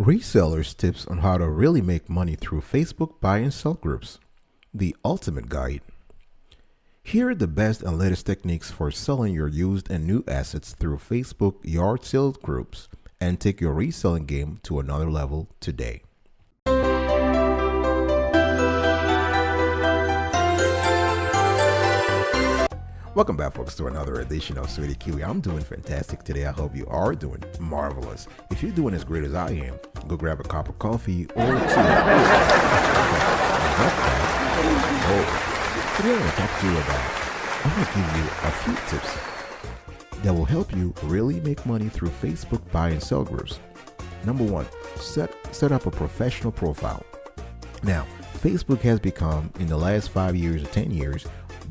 Resellers tips on how to really make money through Facebook buy and sell groups. The ultimate guide. Here are the best and latest techniques for selling your used and new assets through Facebook yard sale groups and take your reselling game to another level today. Welcome back, folks, to another edition of Sweetie Kiwi. I'm doing fantastic today. I hope you are doing marvelous. If you're doing as great as I am, go grab a cup of coffee or tea. Today I'm going to give you a few tips that will help you really make money through Facebook buy and sell groups. Number one, set up a professional profile. Now, Facebook has become, in the last 5 years or 10 years,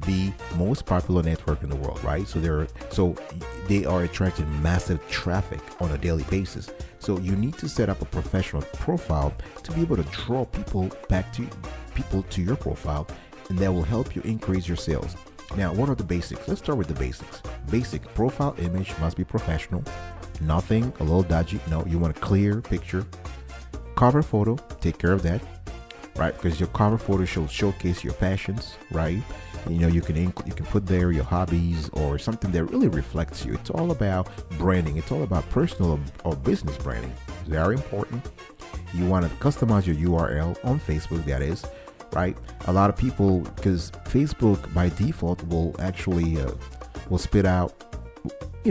the most popular network in the world, right? So they are attracting massive traffic on a daily basis. So you need to set up a professional profile to be able to draw people to your profile, and that will help you increase your sales. Now, what are the basics? Let's start with the basics. Basic profile image must be professional. Nothing a little dodgy. No, you want a clear picture. Cover photo, take care of that, right? Because your cover photo should showcase your passions, right? You know, you can put there your hobbies or something that really reflects you. It's all about branding. It's all about personal or business branding. It's very important. You want to customize your URL on Facebook, that is, right? A lot of people, because Facebook by default will actually will spit out,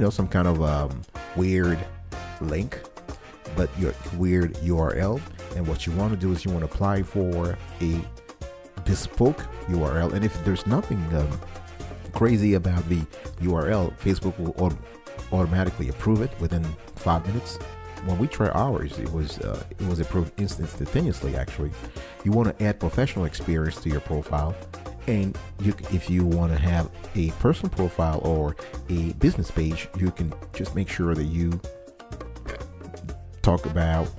some kind of weird link, but your weird URL. And what you want to do is you want to apply for a bespoke URL, and if there's nothing crazy about the URL, Facebook will automatically approve it within 5 minutes. When we try ours, it was approved instantaneously. Actually, you want to add professional experience to your profile, and if you want to have a personal profile or a business page, you can just make sure that you talk about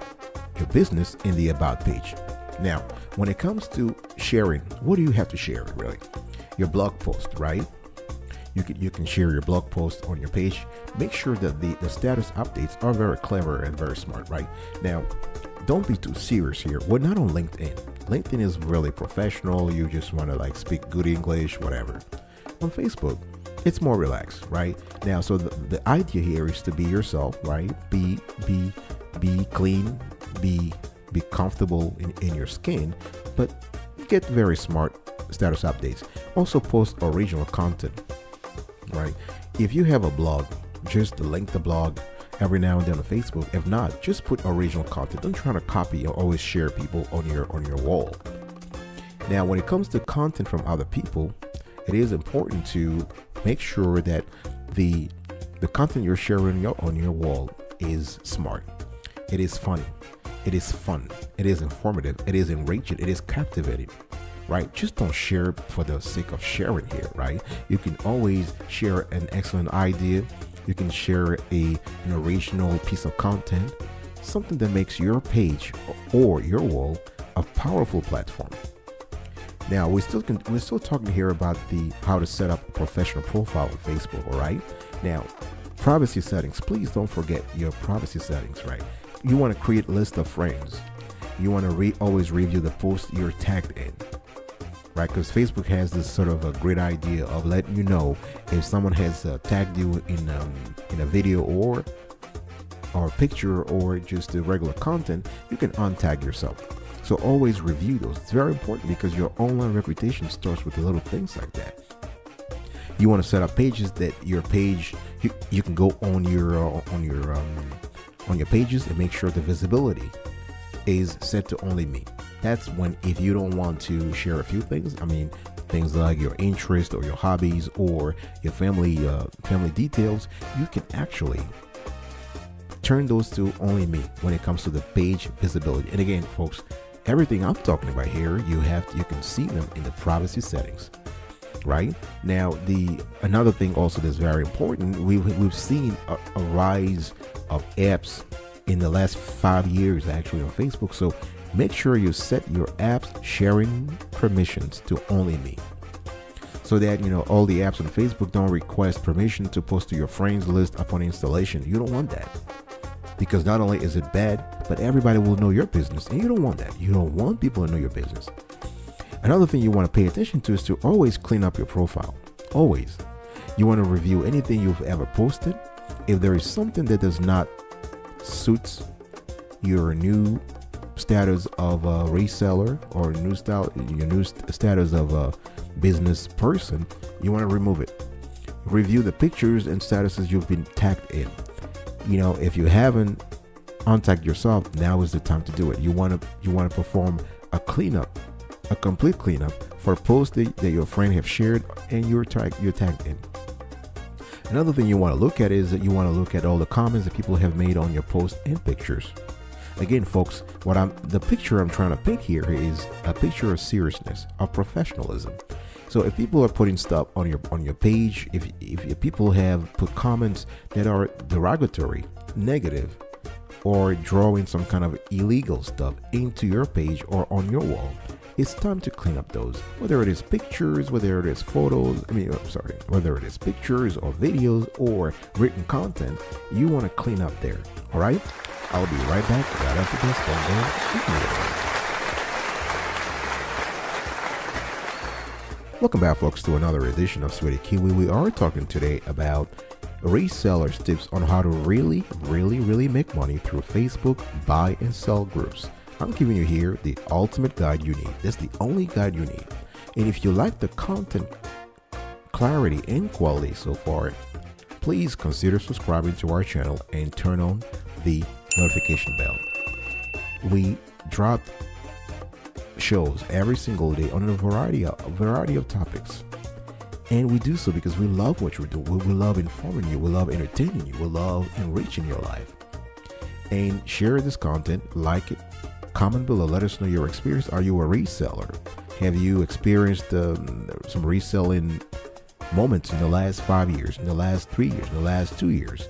your business in the about page. Now, when it comes to sharing, what do you have to share, really? Your blog post, right? You can share your blog post on your page. Make sure that the status updates are very clever and very smart, right? Now, don't be too serious here. We're not on LinkedIn. LinkedIn is really professional. You just want to speak good English, whatever. On Facebook, it's more relaxed, right? Now, so the idea here is to be yourself, right? Be clean, be comfortable in your skin, but get very smart status updates. Also post original content, right? If you have a blog, just link the blog every now and then on Facebook. If not, just put original content. Don't try to copy or always share people on your wall. Now, when it comes to content from other people, it is important to make sure that the content you're sharing on your wall is smart. It is funny. It is fun. It is informative. It is enriching. It is captivating, right? Just don't share for the sake of sharing here, right? You can always share an excellent idea. You can share an original piece of content, something that makes your page or your wall a powerful platform. Now, we're still talking here about how to set up a professional profile on Facebook, all right? Now, privacy settings. Please don't forget your privacy settings, right? You want to create a list of friends. You want to always review the post you're tagged in, right? Because Facebook has this sort of a great idea of letting you know if someone has tagged you in a video or a picture or just the regular content, you can untag yourself. So always review those. It's very important because your online reputation starts with the little things like that. You want to set up pages that your page you can go on your pages and make sure the visibility is set to only me. That's when, if you don't want to share a few things, things like your interest or your hobbies or your family details, you can actually turn those to only me when it comes to the page visibility. And again, folks, everything I'm talking about here, you can see them in the privacy settings. Right now, another thing also that's very important, we've seen a rise of apps in the last 5 years actually on Facebook. So make sure you set your apps sharing permissions to only me, so that all the apps on Facebook don't request permission to post to your friends list upon installation. You don't want that. because not only is it bad, but everybody will know your business, and you don't want that. You don't want people to know your business. Another thing you want to pay attention to is to always clean up your profile. Always. You want to review anything you've ever posted. If there is something that does not suit your new status of a reseller or your new status of a business person, you want to remove it. Review the pictures and statuses you've been tagged in. If you haven't untagged yourself, now is the time to do it. You want to perform a cleanup, a complete cleanup for posts that your friend have shared and you're tagged in. Another thing you want to look at is that you want to look at all the comments that people have made on your posts and pictures. Again, folks, the picture I'm trying to paint here is a picture of seriousness, of professionalism. So if people are putting stuff on your page, if people have put comments that are derogatory, negative, or drawing some kind of illegal stuff into your page or on your wall, it's time to clean up those. Whether it is pictures, whether it is photos, whether it is pictures or videos or written content, you want to clean up there. All right? I'll be right back right after this. Don't go. Welcome back, folks, to another edition of Sweaty Kiwi. We are talking today about resellers' tips on how to really make money through Facebook buy and sell groups. I'm giving you here the ultimate guide you need. That's the only guide you need. And if you like the content clarity and quality so far, please consider subscribing to our channel and turn on the notification bell. We drop shows every single day on a variety of topics, and we do so because we love what we do. We love informing you, we love entertaining you, we love enriching your life. And share this content, like it, comment below, let us know your experience. Are you a reseller? Have you experienced some reselling moments in the last 5 years, in the last 3 years, in the last 2 years?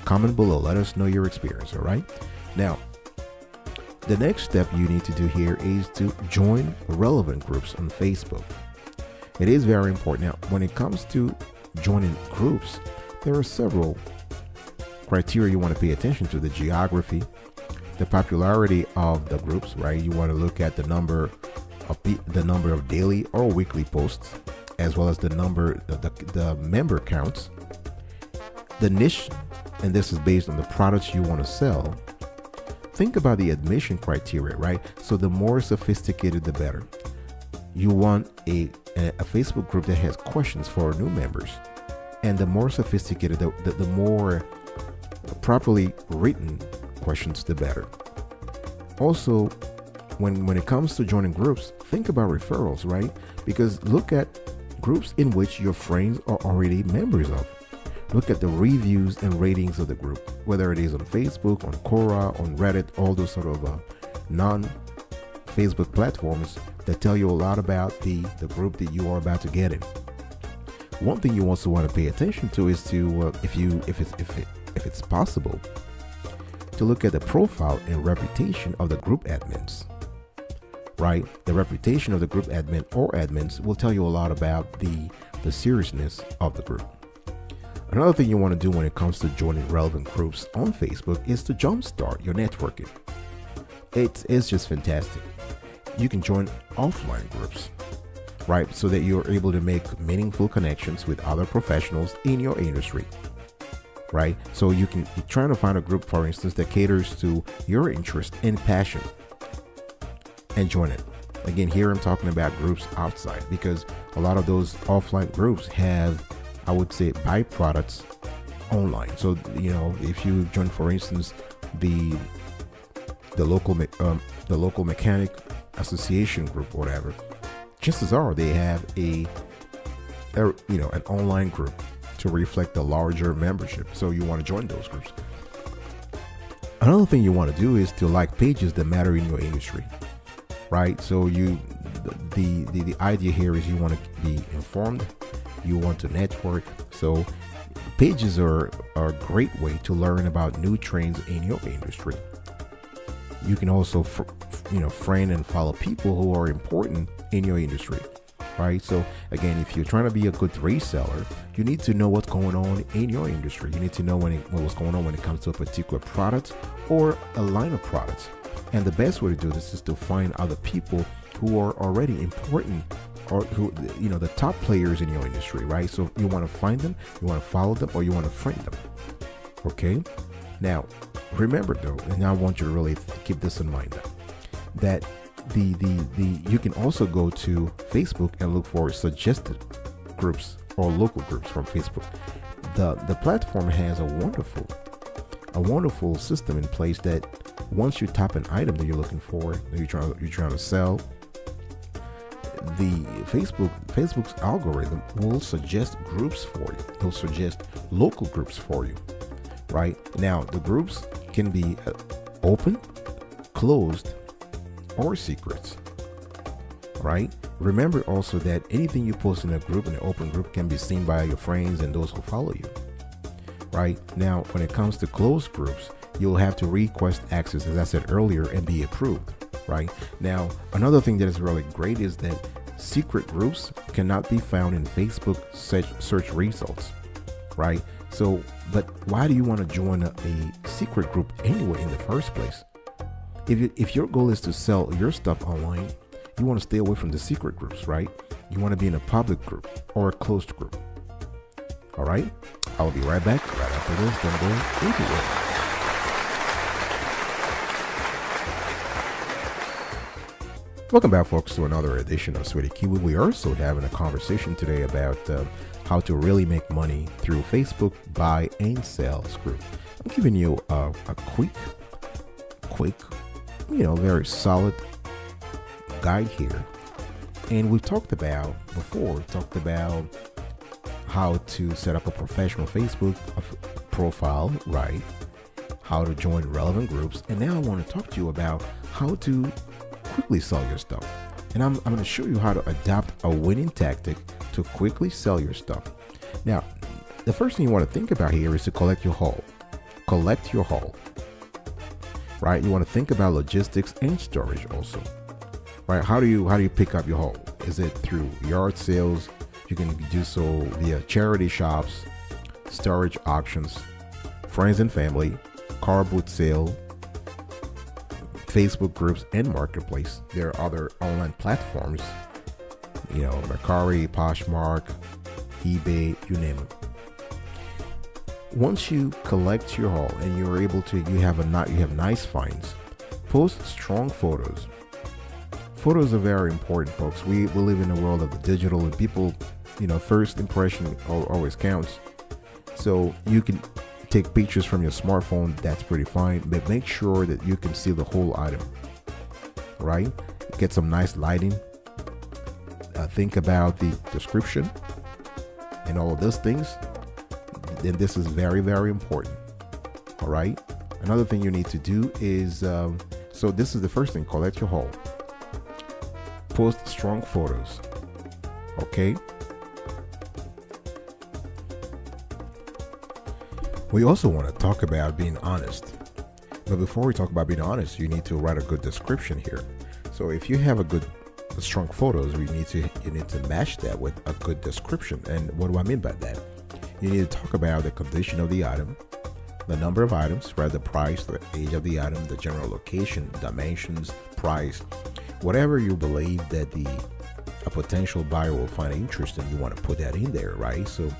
Comment below, let us know your experience. All right, now the next step you need to do here is to join relevant groups on Facebook. It is very important. Now, when it comes to joining groups, there are several criteria you want to pay attention to: the geography, the popularity of the groups, right? You want to look at the number of daily or weekly posts, as well as the member counts, the niche, and this is based on the products you want to sell. Think about the admission criteria, right? So the more sophisticated, the better. You want a Facebook group that has questions for new members, and the more sophisticated, the more properly written questions, the better. Also, when it comes to joining groups, think about referrals, right? Because look at groups in which your friends are already members of. Look at the reviews and ratings of the group, whether it is on Facebook, on Quora, on Reddit, all those sort of non-Facebook platforms that tell you a lot about the group that you are about to get in. One thing you also want to pay attention to is to, if it's possible, to look at the profile and reputation of the group admins. Right? The reputation of the group admin or admins will tell you a lot about the seriousness of the group. Another thing you want to do when it comes to joining relevant groups on Facebook is to jumpstart your networking. It's just fantastic. You can join offline groups, right? So that you're able to make meaningful connections with other professionals in your industry, right? So you're trying to find a group, for instance, that caters to your interest and passion, and join it. Again, here I'm talking about groups outside, because a lot of those offline groups have, I would say, byproducts online. So, if you join, for instance, the local mechanic association group, or whatever, chances are they have an online group to reflect the larger membership. So you want to join those groups. Another thing you want to do is to like pages that matter in your industry, right? So the idea here is you want to be informed, you want to network. So pages are a great way to learn about new trends in your industry. You can also friend and follow people who are important in your industry. right? So again, if you're trying to be a good reseller, you need to know what's going on in your industry. You need to know what's going on when it comes to a particular product or a line of products. And the best way to do this is to find other people who are already important, or who, the top players in your industry, right? So you want to find them, you want to follow them, or you want to friend them. Okay. Now, remember though, and I want you to really keep this in mind, that the you can also go to Facebook and look for suggested groups or local groups from Facebook. The platform has a wonderful system in place that once you type an item that you're looking for, that you're trying to sell, the Facebook's algorithm will suggest groups for you. It'll suggest local groups for you. Right now, the groups can be open, closed, or secrets. Right? Remember also that anything you post in a group, in an open group, can be seen by your friends and those who follow you. Right? Now, when it comes to closed groups, you'll have to request access, as I said earlier, and be approved. Right? Now, another thing that is really great is that secret groups cannot be found in Facebook search results. Right? So, but why do you want to join a secret group anyway in the first place? If your goal is to sell your stuff online, you want to stay away from the secret groups, right? You want to be in a public group or a closed group. All right? I'll be right back right after this. Don't go anywhere. Welcome back, folks, to another edition of Sweetie Kiwi. We are also having a conversation today about how to really make money through Facebook buy and sales group. I'm giving you a quick, very solid guide here. And we've talked about how to set up a professional Facebook profile, right? How to join relevant groups. And now I want to talk to you about how to quickly sell your stuff. And I'm going to show you how to adopt a winning tactic to quickly sell your stuff. Now, the first thing you want to think about here is to collect your haul. Collect your haul. Right? You want to think about logistics and storage also. Right? How do you pick up your haul? Is it through yard sales? You can do so via charity shops, storage auctions, friends and family, car boot sale, Facebook groups, and marketplace. There are other online platforms, Mercari, Poshmark, eBay, you name it. Once you collect your haul and you have nice finds, post strong photos. Photos are very important, folks. We live in a world of the digital, and people, first impression always counts. So you can take pictures from your smartphone, that's pretty fine, but make sure that you can see the whole item, right? Get some nice lighting. Think about the description and all of those things. Then this is very, very important. All right. Another thing you need to do is, so this is the first thing, collect your haul. Post strong photos. Okay. We also want to talk about being honest. But before we talk about being honest, you need to write a good description here. So if you have strong photos, you need to match that with a good description. And what do I mean by that? You need to talk about the condition of the item, the number of items, right? The price, the age of the item, the general location, dimensions, price, whatever you believe that a potential buyer will find interesting. You want to put that in there, right? So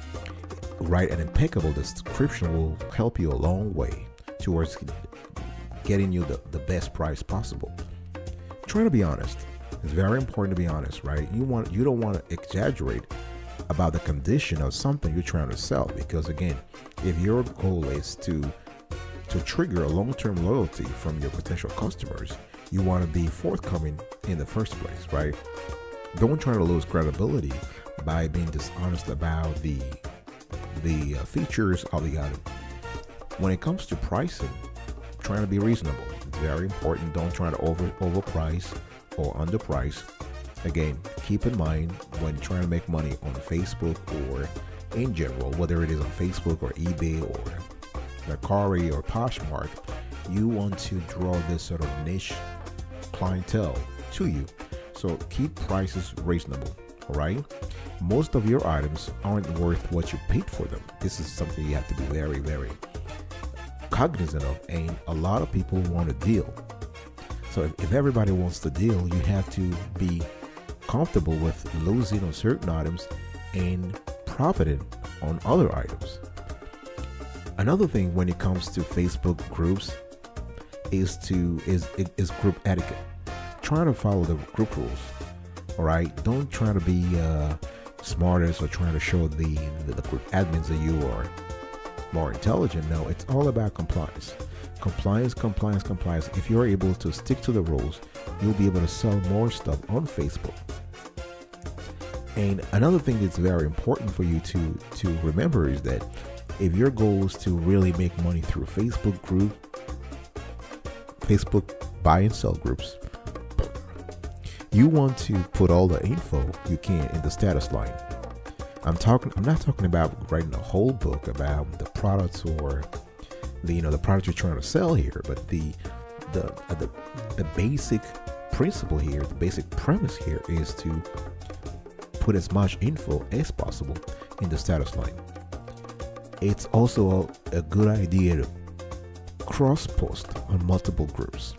write an impeccable description will help you a long way towards getting you the best price possible. Try to be honest. It's very important to be honest, right? You don't want to exaggerate about the condition of something you're trying to sell, because again, if your goal is to trigger a long-term loyalty from your potential customers, you want to be forthcoming in the first place, right? Don't try to lose credibility by being dishonest about the features of the item. When it comes to pricing, trying to be reasonable. It's very important. Don't try to overprice or underprice. Again, keep in mind when trying to make money on Facebook or in general, whether it is on Facebook or eBay or Mercari or Poshmark, you want to draw this sort of niche clientele to you. So keep prices reasonable, all right? Most of your items aren't worth what you paid for them. This is something you have to be very, very cognizant of. And a lot of people want a deal. So if everybody wants the deal, you have to be comfortable with losing on certain items and profiting on other items. Another thing when it comes to Facebook groups is group etiquette. Trying to follow the group rules. All right, don't try to be smartest or trying to show the group admins that you are more intelligent. No, it's all about compliance. Compliance. If you're able to stick to the rules, you'll be able to sell more stuff on Facebook. And another thing that's very important for you to remember is that if your goal is to really make money through Facebook buy and sell groups, you want to put all the info you can in the status line. I'm not talking about writing a whole book about the products or the product you're trying to sell here, but the basic principle here, the basic premise here is to put as much info as possible in the status line. It's also a good idea to cross post on multiple groups,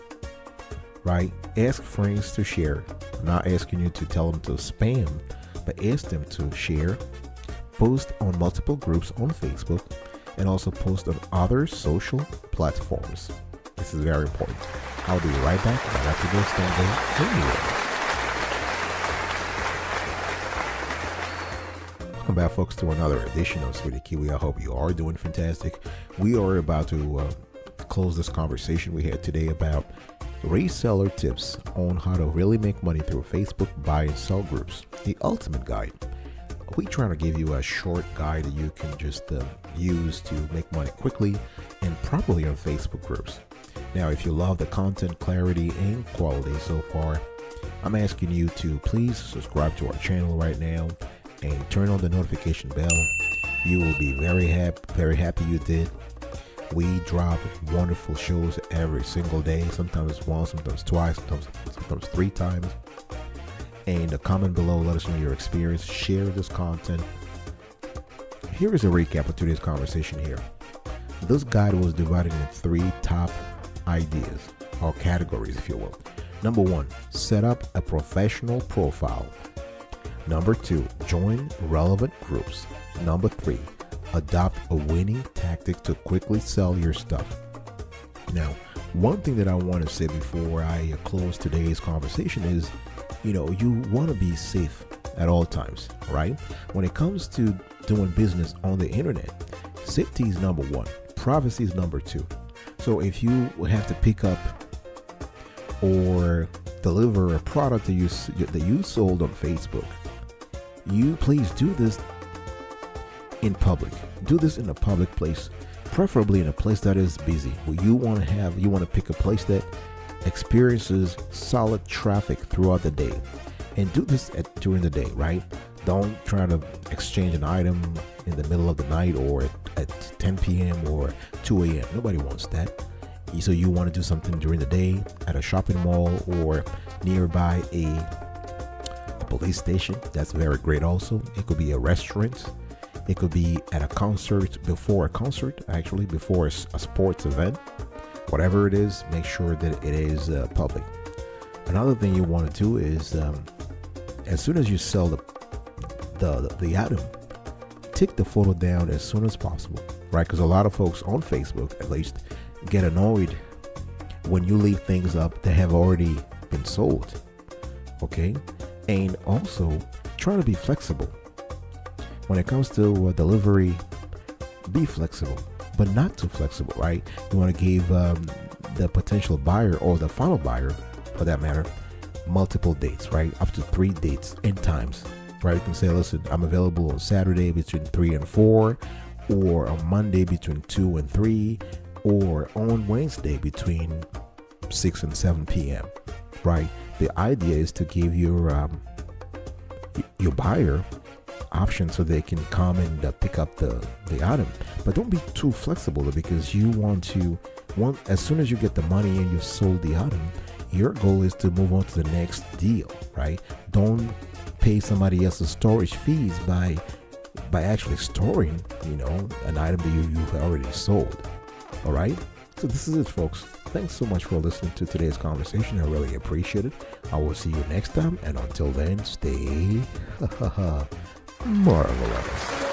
right? Ask friends to share. I'm not asking you to tell them to spam, but ask them to share. Post on multiple groups on Facebook and also post on other social platforms. This is very important. I'll be right back right after this. Welcome back, folks, to another edition of Sweetie Kiwi. I hope you are doing fantastic. We are about to close this conversation we had today about reseller tips on how to really make money through Facebook buy and sell groups. The ultimate guide. We're trying to give you a short guide that you can just use to make money quickly and properly on Facebook groups. Now, if you love the content clarity and quality so far, I'm asking you to please subscribe to our channel right now and turn on the notification bell. You will be very happy you did. We drop wonderful shows every single day, sometimes once, sometimes twice, sometimes 3 times. And comment below, let us know your experience, share this content. Here is a recap of today's conversation here. This guide was divided into 3 top ideas, or categories if you will. Number 1, set up a professional profile. Number 2, join relevant groups. Number 3, adopt a winning tactic to quickly sell your stuff. Now, one thing that I want to say before I close today's conversation is, you want to be safe at all times, right? When it comes to doing business on the internet, safety is number 1, privacy is number 2. So if you have to pick up or deliver a product that you sold on Facebook, you please do this in public. Do this in a public place, preferably in a place that is busy. You want to pick a place that experiences solid traffic throughout the day, and do this during the day, right? Don't try to exchange an item in the middle of the night or at 10 p.m. or 2 a.m. Nobody wants that. So you want to do something during the day at a shopping mall or nearby a police station. That's very great also. It could be a restaurant. It could be at a concert, before a sports event. Whatever it is, make sure that it is public. Another thing you want to do is, as soon as you sell the item, take the photo down as soon as possible, right? Because a lot of folks on Facebook, at least, get annoyed when you leave things up that have already been sold. Okay, and also try to be flexible when it comes to delivery. Be flexible, but not too flexible, right? You want to give the potential buyer, or the final buyer for that matter, multiple dates, right? Up to 3 dates and times, right? You can say, listen, I'm available on Saturday between 3 and 4, or on Monday between 2 and 3, or on Wednesday between 6 and 7 p.m., right? The idea is to give your buyer options so they can come and pick up the item. But don't be too flexible, because you want as soon as you get the money and you've sold the item, your goal is to move on to the next deal, right? Don't pay somebody else's storage fees by actually storing, an item that you already sold. All right. So this is it, folks. Thanks so much for listening to today's conversation. I really appreciate it. I will see you next time. And until then, stay marvelous.